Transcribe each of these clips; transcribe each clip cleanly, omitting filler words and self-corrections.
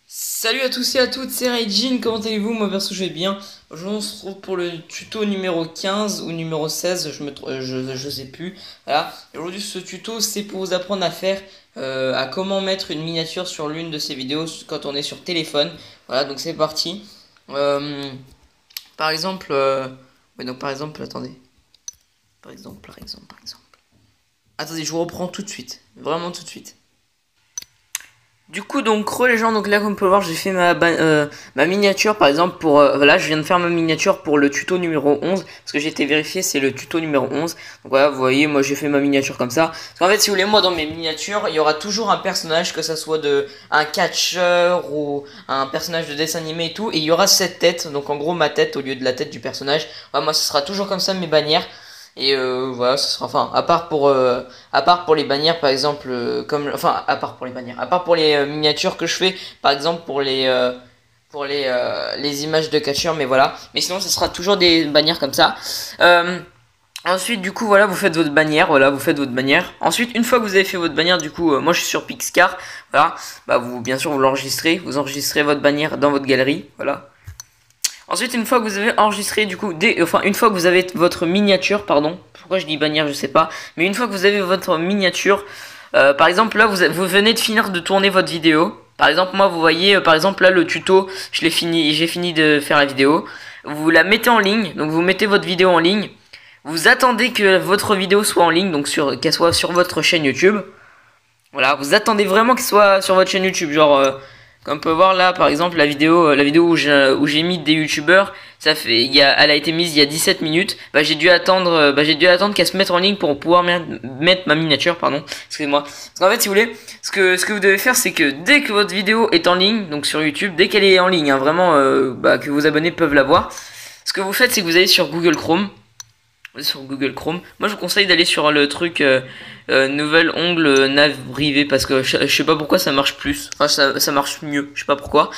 Salut à tous et à toutes, c'est Raijin, comment allez-vous? Moi perso je vais bien. Aujourd'hui on se retrouve pour le tuto numéro 15 ou numéro 16, je sais plus. Voilà, aujourd'hui ce tuto c'est pour vous apprendre à faire, à comment mettre une miniature sur l'une de ces vidéos quand on est sur téléphone. Voilà, donc c'est parti. Par exemple, attendez. Par exemple. Attendez, je vous reprends tout de suite, vraiment tout de suite. Du coup donc les gens, donc là comme vous pouvez voir j'ai fait ma miniature par exemple pour voilà, je viens de faire ma miniature pour le tuto numéro 11 parce que j'ai été vérifié, c'est le tuto numéro 11. Donc voilà, vous voyez, moi j'ai fait ma miniature comme ça. Parce qu'en fait si vous voulez, moi dans mes miniatures il y aura toujours un personnage, que ça soit un catcheur ou un personnage de dessin animé et tout, et il y aura cette tête, donc en gros ma tête au lieu de la tête du personnage. Voilà, moi ce sera toujours comme ça mes bannières. Et voilà, ce sera, enfin, à part pour les bannières par exemple, à part pour les miniatures que je fais par exemple pour les images de catcheur, mais voilà, mais sinon ce sera toujours des bannières comme ça. Ensuite du coup voilà, vous faites votre bannière, ensuite une fois que vous avez fait votre bannière, du coup moi je suis sur Pixcar, voilà, bah vous bien sûr vous l'enregistrez, vous enregistrez votre bannière dans votre galerie, voilà. Ensuite, une fois que vous avez enregistré, du coup, une fois que vous avez votre miniature, pardon, pourquoi je dis bannière, je sais pas, mais une fois que vous avez votre miniature, par exemple, là, vous venez de finir de tourner votre vidéo. Par exemple, moi, vous voyez, par exemple, là, le tuto, j'ai fini de faire la vidéo. Vous la mettez en ligne, donc vous mettez votre vidéo en ligne. Vous attendez que votre vidéo soit en ligne, donc qu'elle soit sur votre chaîne YouTube. Voilà, vous attendez vraiment qu'elle soit sur votre chaîne YouTube, genre... Comme on peut voir là, par exemple, la vidéo où j'ai mis des youtubeurs, elle a été mise il y a 17 minutes. Bah, j'ai dû attendre qu'elle se mette en ligne pour pouvoir mettre ma miniature, pardon. Excusez-moi. Parce qu'en fait, si vous voulez, ce que vous devez faire, c'est que dès que votre vidéo est en ligne, donc sur YouTube, dès qu'elle est en ligne, hein, vraiment, que vos abonnés peuvent la voir, ce que vous faites, c'est que vous allez sur Google Chrome. Moi je vous conseille d'aller sur le truc nouvel ongle nav privé, parce que je sais pas pourquoi ça marche plus. Enfin ça marche mieux, je sais pas pourquoi.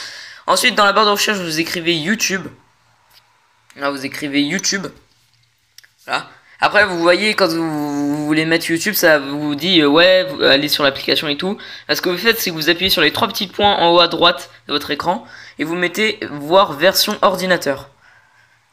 Ensuite dans la barre de recherche vous écrivez YouTube. Là vous écrivez YouTube. Voilà. Après vous voyez, quand vous voulez mettre YouTube, ça vous dit ouais, allez sur l'application et tout. Là, ce que vous faites, c'est que vous appuyez sur les trois petits points en haut à droite de votre écran et vous mettez voir version ordinateur.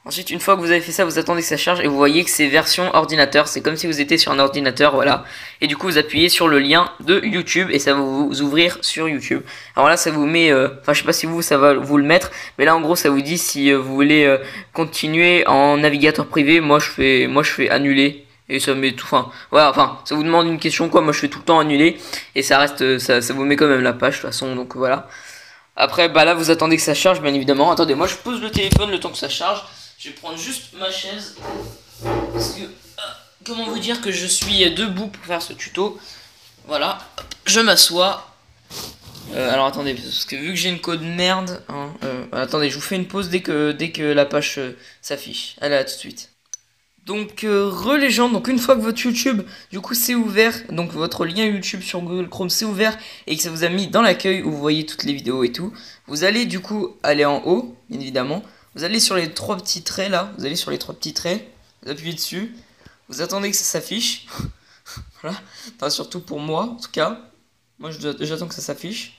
Ensuite, une fois que vous avez fait ça, vous attendez que ça charge et vous voyez que c'est version ordinateur. C'est comme si vous étiez sur un ordinateur, voilà. Et du coup, vous appuyez sur le lien de YouTube et ça va vous ouvrir sur YouTube. Alors là, ça vous met... Enfin, je sais pas si ça va vous le mettre. Mais là, en gros, ça vous dit si vous voulez continuer en navigateur privé. Moi, je fais annuler. Et ça met tout... Enfin, voilà, enfin, ça vous demande une question, quoi. Moi, je fais tout le temps annuler. Et ça reste... Ça vous met quand même la page, de toute façon. Donc, voilà. Après, bah là, vous attendez que ça charge, bien évidemment. Attendez, moi, je pose le téléphone le temps que ça charge. Je vais prendre juste ma chaise, parce que, comment vous dire que je suis debout pour faire ce tuto. Voilà, je m'assois. Alors attendez, parce que vu que j'ai une code merde, hein, attendez, je vous fais une pause dès que la page s'affiche. Allez, à tout de suite. Donc, légende, donc une fois que votre YouTube, du coup, c'est ouvert, donc votre lien YouTube sur Google Chrome c'est ouvert, et que ça vous a mis dans l'accueil où vous voyez toutes les vidéos et tout, vous allez du coup aller en haut, bien évidemment. Vous allez sur les trois petits traits là, vous appuyez dessus, vous attendez que ça s'affiche. Voilà, enfin, surtout pour moi en tout cas. Moi j'attends que ça s'affiche.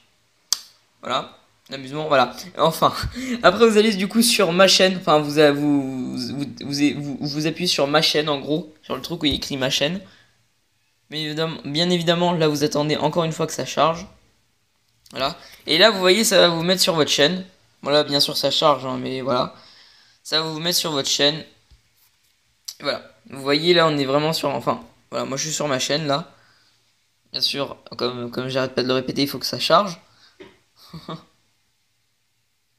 Voilà, l'amusement, voilà. Enfin, après vous allez du coup sur ma chaîne, enfin vous appuyez sur ma chaîne en gros, sur le truc où il y a écrit ma chaîne. Mais bien évidemment, là vous attendez encore une fois que ça charge. Voilà, et là vous voyez, ça va vous mettre sur votre chaîne. Voilà, bien sûr ça charge, hein, mais voilà. Ça va vous mettre sur votre chaîne. Et voilà. Vous voyez là, on est vraiment sur... Enfin, voilà, moi je suis sur ma chaîne là. Bien sûr, comme j'arrête pas de le répéter, il faut que ça charge.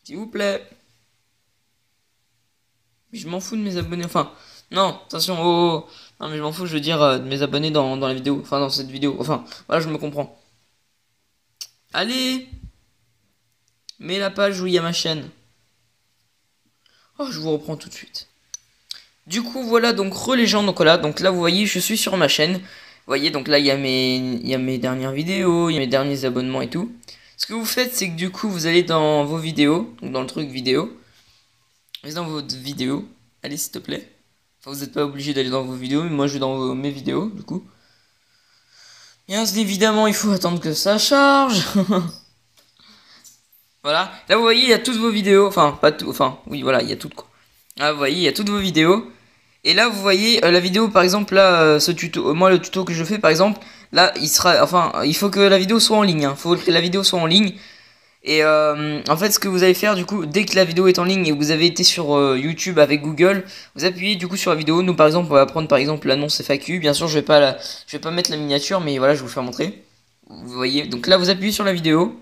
S'il vous plaît. Mais je m'en fous de mes abonnés. Enfin, non, attention, oh, oh. Non, mais je m'en fous, je veux dire, de mes abonnés dans la vidéo. Enfin, dans cette vidéo. Enfin, voilà, je me comprends. Allez! Mets la page où il y a ma chaîne. Oh, je vous reprends tout de suite. Du coup, voilà, donc légende, donc voilà, donc là vous voyez, je suis sur ma chaîne. Vous voyez, donc là il y a mes dernières vidéos, il y a mes derniers abonnements et tout. Ce que vous faites, c'est que du coup, vous allez dans vos vidéos, donc dans le truc vidéo. Vous allez dans votre vidéo. Allez, s'il te plaît. Enfin, vous n'êtes pas obligé d'aller dans vos vidéos, mais moi je vais dans mes vidéos, du coup. Bien évidemment, il faut attendre que ça charge. Voilà. Là, vous voyez, il y a toutes vos vidéos. Enfin, pas tout. Enfin, oui, voilà, il y a toutes, quoi. Là, vous voyez, il y a toutes vos vidéos. Et là, vous voyez la vidéo, par exemple, là, ce tuto. Moi, le tuto que je fais, par exemple, là, il sera. Enfin, il faut que la vidéo soit en ligne. Il faut que la vidéo soit en ligne. Et en fait, ce que vous allez faire, du coup, dès que la vidéo est en ligne et que vous avez été sur YouTube avec Google, vous appuyez du coup sur la vidéo. Nous, par exemple, on va prendre par exemple l'annonce FAQ. Bien sûr, je vais pas mettre la miniature, mais voilà, je vais vous faire montrer. Vous voyez, donc là, vous appuyez sur la vidéo.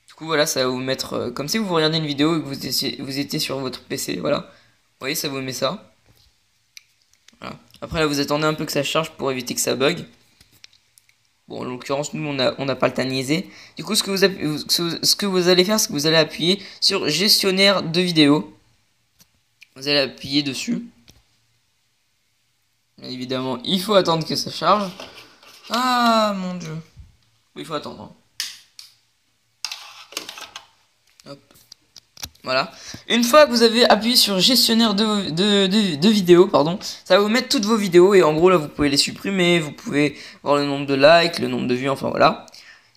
Du coup, voilà, ça va vous mettre comme si vous regardez une vidéo et que vous étiez sur votre PC. Voilà, vous voyez, ça vous met ça. Voilà. Après, là, vous attendez un peu que ça charge pour éviter que ça bug. Bon, en l'occurrence, nous, on n'a pas le temps de niaiser. Du coup, ce que vous allez faire, c'est que vous allez appuyer sur gestionnaire de vidéo. Vous allez appuyer dessus. Bien évidemment, il faut attendre que ça charge. Ah, mon Dieu. Il faut attendre. Hein. Hop. Voilà. Une fois que vous avez appuyé sur gestionnaire de vidéos, pardon, ça va vous mettre toutes vos vidéos et en gros là vous pouvez les supprimer, vous pouvez voir le nombre de likes, le nombre de vues, enfin voilà.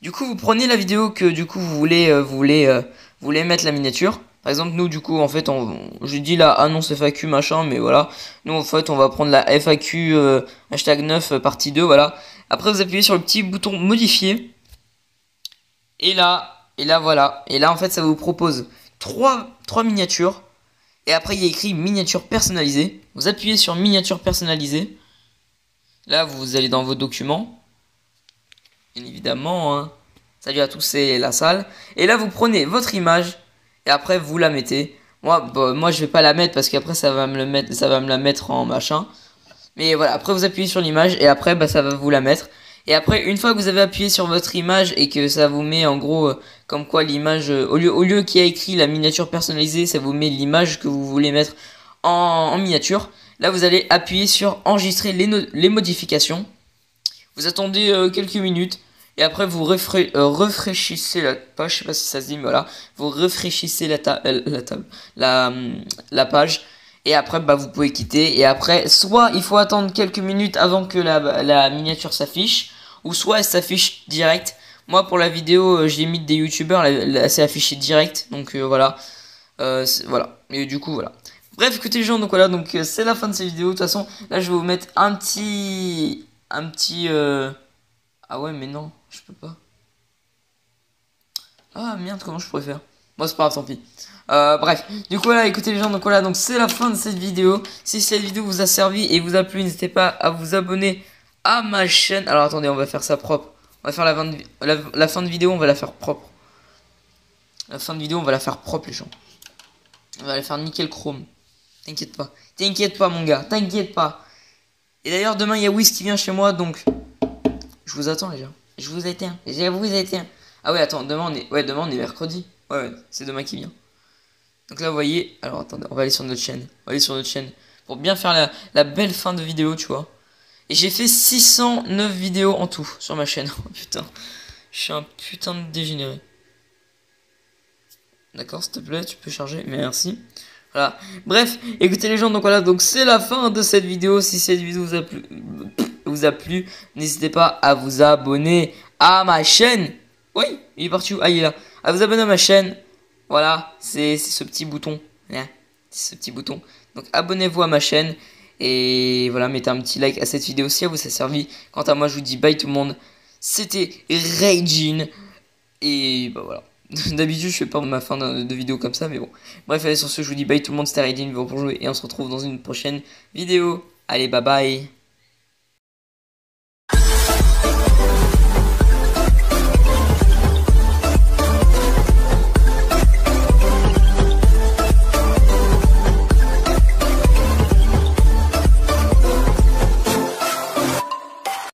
Du coup vous prenez la vidéo que du coup vous voulez mettre la miniature. Par exemple nous du coup en fait je dis la annonce FAQ machin mais voilà. Nous en fait on va prendre la FAQ hashtag 9 partie 2 voilà. Après vous appuyez sur le petit bouton modifier. Et là voilà. Et là en fait ça vous propose trois miniatures. Et après, il y a écrit miniature personnalisée. Vous appuyez sur miniature personnalisée. Là, vous allez dans vos documents. Bien évidemment. Hein. Salut à tous, c'est la salle. Et là, vous prenez votre image. Et après, vous la mettez. Moi, je vais pas la mettre parce qu'après, ça va me la mettre en machin. Mais voilà, après, vous appuyez sur l'image. Et après, bah, ça va vous la mettre. Et après, une fois que vous avez appuyé sur votre image et que ça vous met en gros comme quoi l'image, au lieu qu'il y a écrit la miniature personnalisée, ça vous met l'image que vous voulez mettre en miniature. Là, vous allez appuyer sur enregistrer les modifications. Vous attendez quelques minutes et après vous rafraîchissez la page, je sais pas si ça se dit, mais voilà. Vous rafraîchissez la page. Et après, bah, vous pouvez quitter. Et après, soit il faut attendre quelques minutes avant que la miniature s'affiche, ou soit elle s'affiche direct. Moi, pour la vidéo, j'ai mis des youtubeurs, elle s'est affichée direct. Donc voilà. Voilà. Et du coup, voilà. Bref, écoutez les gens, donc voilà. Donc c'est la fin de cette vidéo. De toute façon, là, je vais vous mettre un petit. Ah ouais, mais non, je peux pas. Ah merde, comment je pourrais faire? Bon, c'est pas grave, tant pis. Bref, du coup voilà, écoutez les gens, donc voilà, donc c'est la fin de cette vidéo. Si cette vidéo vous a servi et vous a plu, n'hésitez pas à vous abonner à ma chaîne. Alors attendez, on va faire ça propre. On va faire la fin de vidéo, on va la faire propre. La fin de vidéo, on va la faire propre les gens. On va la faire nickel chrome. T'inquiète pas. T'inquiète pas mon gars, t'inquiète pas. Et d'ailleurs demain il y a Wiz qui vient chez moi, donc je vous attends les gens. Je vous attends. Je vous attends. Ah ouais, attends, demain on est mercredi. Ouais, c'est demain qui vient. Donc là, vous voyez, alors attendez, on va aller sur notre chaîne. On va aller sur notre chaîne pour bien faire la belle fin de vidéo, tu vois. Et j'ai fait 609 vidéos en tout sur ma chaîne. Oh putain, je suis un putain de dégénéré. D'accord, s'il te plaît, tu peux charger, merci. Voilà, bref, écoutez les gens, donc voilà, donc c'est la fin de cette vidéo. Si cette vidéo vous a plu, n'hésitez pas à vous abonner à ma chaîne. Oui, il est parti où? Ah, il est là. À vous abonner à ma chaîne. Voilà, c'est ce petit bouton. C'est ce petit bouton. Donc abonnez-vous à ma chaîne. Et voilà, mettez un petit like à cette vidéo si elle vous a servi. Quant à moi, je vous dis bye tout le monde. C'était Raijin. Et bah voilà. D'habitude, je fais pas ma fin de vidéo comme ça, mais bon. Bref, allez, sur ce, je vous dis bye tout le monde. C'était Raijin, pour jouer. Et on se retrouve dans une prochaine vidéo. Allez, bye bye.